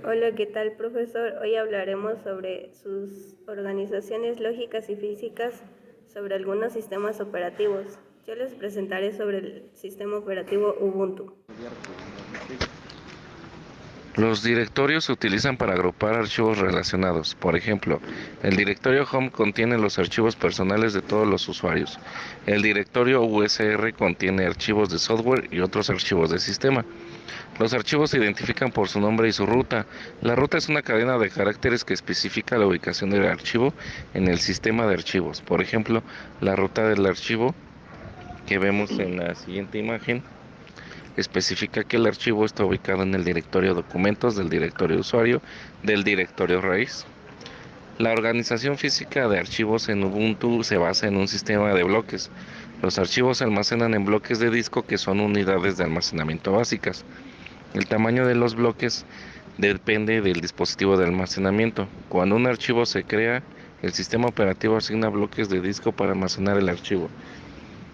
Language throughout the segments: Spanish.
Hola, ¿qué tal, profesor? Hoy hablaremos sobre sus organizaciones lógicas y físicas sobre algunos sistemas operativos. Yo les presentaré sobre el sistema operativo Ubuntu. Los directorios se utilizan para agrupar archivos relacionados. Por ejemplo, el directorio Home contiene los archivos personales de todos los usuarios. El directorio USR contiene archivos de software y otros archivos de sistema. Los archivos se identifican por su nombre y su ruta. La ruta es una cadena de caracteres que especifica la ubicación del archivo en el sistema de archivos. Por ejemplo, la ruta del archivo que vemos en la siguiente imagen especifica que el archivo está ubicado en el directorio documentos del directorio usuario del directorio raíz. La organización física de archivos en Ubuntu se basa en un sistema de bloques. Los archivos se almacenan en bloques de disco que son unidades de almacenamiento básicas. El tamaño de los bloques depende del dispositivo de almacenamiento. Cuando un archivo se crea, el sistema operativo asigna bloques de disco para almacenar el archivo.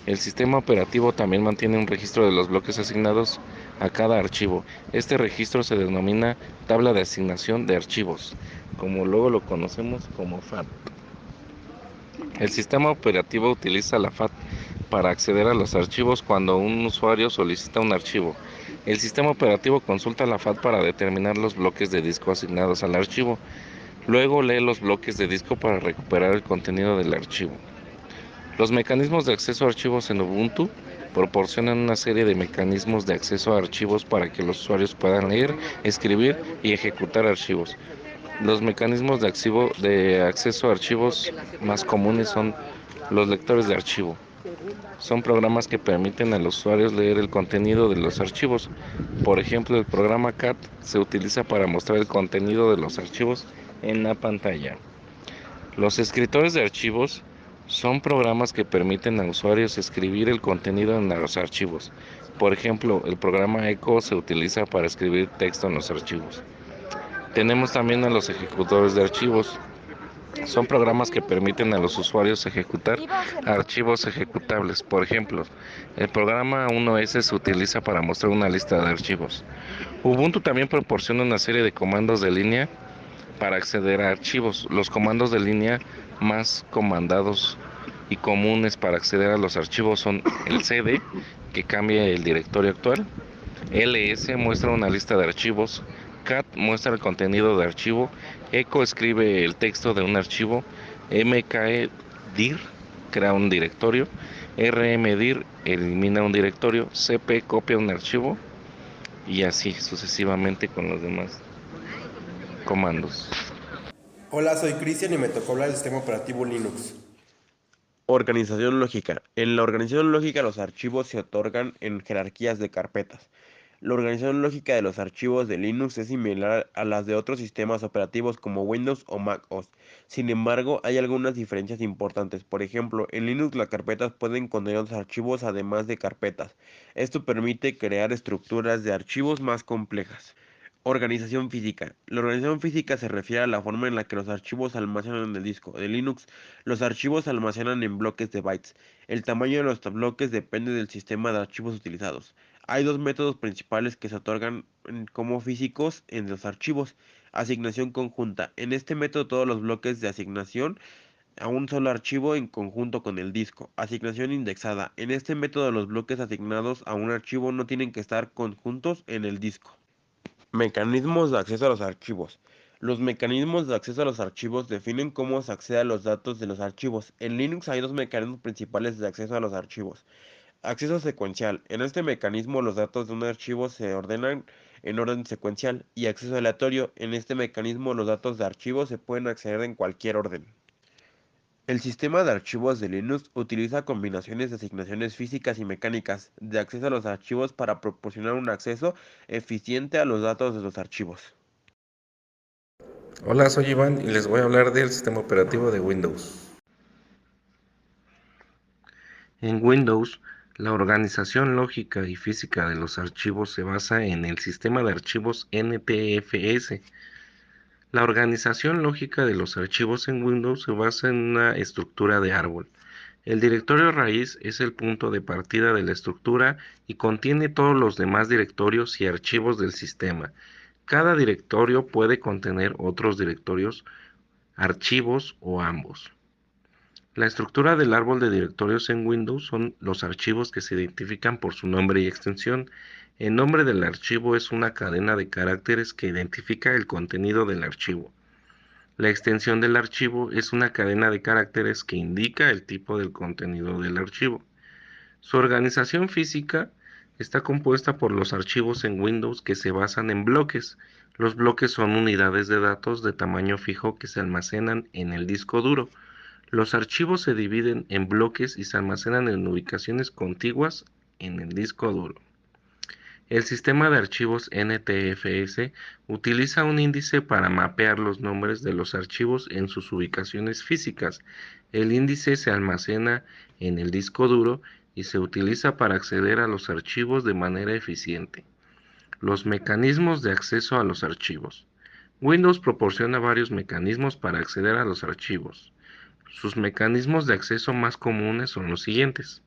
El sistema operativo también mantiene un registro de los bloques asignados a cada archivo. Este registro se denomina tabla de asignación de archivos, como luego lo conocemos como FAT. El sistema operativo utiliza la FAT para acceder a los archivos cuando un usuario solicita un archivo. El sistema operativo consulta la FAT para determinar los bloques de disco asignados al archivo. Luego lee los bloques de disco para recuperar el contenido del archivo. Los mecanismos de acceso a archivos en Ubuntu proporcionan una serie de mecanismos de acceso a archivos para que los usuarios puedan leer, escribir y ejecutar archivos. Los mecanismos de acceso a archivos más comunes son los lectores de archivo. Son programas que permiten a los usuarios leer el contenido de los archivos. Por ejemplo, el programa CAT se utiliza para mostrar el contenido de los archivos en la pantalla. Los escritores de archivos son programas que permiten a usuarios escribir el contenido en los archivos. Por ejemplo, el programa Echo se utiliza para escribir texto en los archivos. Tenemos también a los ejecutores de archivos. Son programas que permiten a los usuarios ejecutar archivos ejecutables. Por ejemplo, el programa 1S se utiliza para mostrar una lista de archivos. Ubuntu también proporciona una serie de comandos de línea para acceder a archivos. Los comandos de línea más comandados y comunes para acceder a los archivos son el cd, que cambia el directorio actual, ls muestra una lista de archivos, cat muestra el contenido de archivo, echo escribe el texto de un archivo, mkdir crea un directorio, rmdir elimina un directorio, cp copia un archivo y así sucesivamente con los demás comandos. Hola, soy Cristian y me tocó hablar del sistema operativo Linux. Organización lógica. En la organización lógica los archivos se otorgan en jerarquías de carpetas. La organización lógica de los archivos de Linux es similar a las de otros sistemas operativos como Windows o Mac OS. Sin embargo, hay algunas diferencias importantes. Por ejemplo, en Linux las carpetas pueden contener otros archivos además de carpetas. Esto permite crear estructuras de archivos más complejas. Organización física. La organización física se refiere a la forma en la que los archivos se almacenan en el disco. De Linux, los archivos se almacenan en bloques de bytes. El tamaño de los bloques depende del sistema de archivos utilizados. Hay dos métodos principales que se otorgan como físicos en los archivos. Asignación conjunta. En este método todos los bloques de asignación a un solo archivo en conjunto con el disco. Asignación indexada. En este método los bloques asignados a un archivo no tienen que estar conjuntos en el disco. Mecanismos de acceso a los archivos. Los mecanismos de acceso a los archivos definen cómo se accede a los datos de los archivos. En Linux hay dos mecanismos principales de acceso a los archivos. Acceso secuencial. En este mecanismo los datos de un archivo se ordenan en orden secuencial. Y acceso aleatorio. En este mecanismo los datos de archivos se pueden acceder en cualquier orden. El sistema de archivos de Linux utiliza combinaciones de asignaciones físicas y mecánicas de acceso a los archivos para proporcionar un acceso eficiente a los datos de los archivos. Hola, soy Iván y les voy a hablar del sistema operativo de Windows. En Windows, la organización lógica y física de los archivos se basa en el sistema de archivos NTFS. La organización lógica de los archivos en Windows se basa en una estructura de árbol. El directorio raíz es el punto de partida de la estructura y contiene todos los demás directorios y archivos del sistema. Cada directorio puede contener otros directorios, archivos o ambos. La estructura del árbol de directorios en Windows son los archivos que se identifican por su nombre y extensión. El nombre del archivo es una cadena de caracteres que identifica el contenido del archivo. La extensión del archivo es una cadena de caracteres que indica el tipo del contenido del archivo. Su organización física está compuesta por los archivos en Windows que se basan en bloques. Los bloques son unidades de datos de tamaño fijo que se almacenan en el disco duro. Los archivos se dividen en bloques y se almacenan en ubicaciones contiguas en el disco duro. El sistema de archivos NTFS utiliza un índice para mapear los nombres de los archivos en sus ubicaciones físicas. El índice se almacena en el disco duro y se utiliza para acceder a los archivos de manera eficiente. Los mecanismos de acceso a los archivos. Windows proporciona varios mecanismos para acceder a los archivos. Sus mecanismos de acceso más comunes son los siguientes.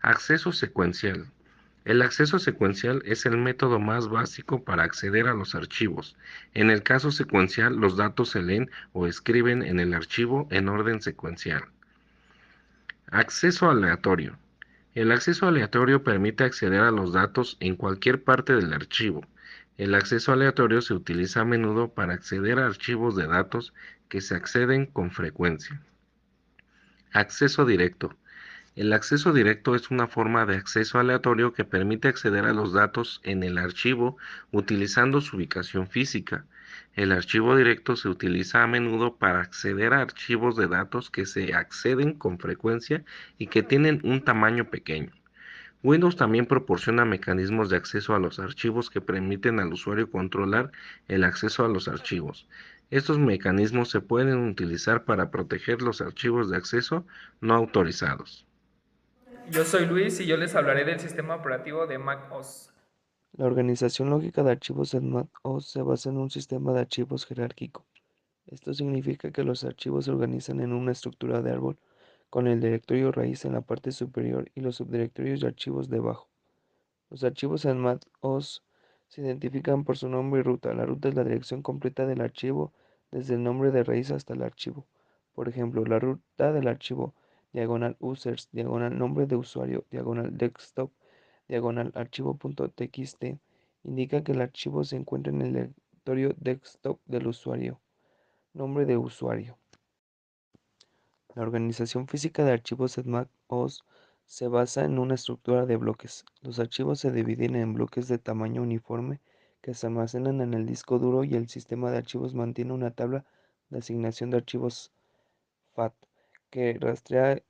Acceso secuencial. El acceso secuencial es el método más básico para acceder a los archivos. En el caso secuencial, los datos se leen o escriben en el archivo en orden secuencial. Acceso aleatorio. El acceso aleatorio permite acceder a los datos en cualquier parte del archivo. El acceso aleatorio se utiliza a menudo para acceder a archivos de datos que se acceden con frecuencia. Acceso directo. El acceso directo es una forma de acceso aleatorio que permite acceder a los datos en el archivo utilizando su ubicación física. El archivo directo se utiliza a menudo para acceder a archivos de datos que se acceden con frecuencia y que tienen un tamaño pequeño. Windows también proporciona mecanismos de acceso a los archivos que permiten al usuario controlar el acceso a los archivos. Estos mecanismos se pueden utilizar para proteger los archivos de acceso no autorizados. Yo soy Luis y yo les hablaré del sistema operativo de Mac OS. La organización lógica de archivos en Mac OS se basa en un sistema de archivos jerárquico. Esto significa que los archivos se organizan en una estructura de árbol, con el directorio raíz en la parte superior y los subdirectorios y archivos debajo. Los archivos en Mac OS se identifican por su nombre y ruta. La ruta es la dirección completa del archivo desde el nombre de raíz hasta el archivo. Por ejemplo, la ruta del archivo diagonal users, diagonal nombre de usuario, diagonal desktop, diagonal archivo.txt indica que el archivo se encuentra en el directorio desktop del usuario. Nombre de usuario. La organización física de archivos en Mac OS se basa en una estructura de bloques. Los archivos se dividen en bloques de tamaño uniforme que se almacenan en el disco duro y el sistema de archivos mantiene una tabla de asignación de archivos FAT que rastrea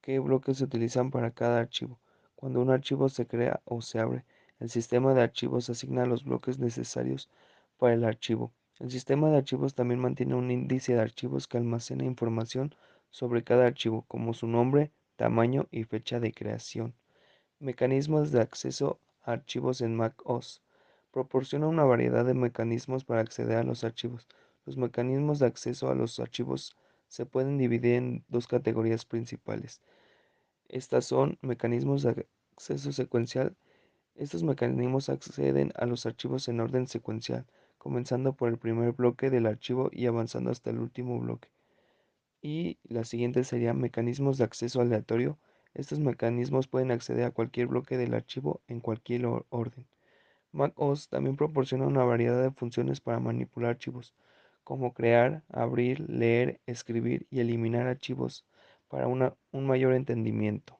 qué bloques se utilizan para cada archivo. Cuando un archivo se crea o se abre, el sistema de archivos asigna los bloques necesarios para el archivo. El sistema de archivos también mantiene un índice de archivos que almacena información sobre cada archivo, como su nombre, tamaño y fecha de creación. Mecanismos de acceso a archivos en Mac OS. Proporciona una variedad de mecanismos para acceder a los archivos. Los mecanismos de acceso a los archivos se pueden dividir en dos categorías principales. Estas son mecanismos de acceso secuencial. Estos mecanismos acceden a los archivos en orden secuencial, comenzando por el primer bloque del archivo y avanzando hasta el último bloque. Y la siguiente sería mecanismos de acceso aleatorio. Estos mecanismos pueden acceder a cualquier bloque del archivo en cualquier orden. Mac OS también proporciona una variedad de funciones para manipular archivos, como crear, abrir, leer, escribir y eliminar archivos para un mayor entendimiento.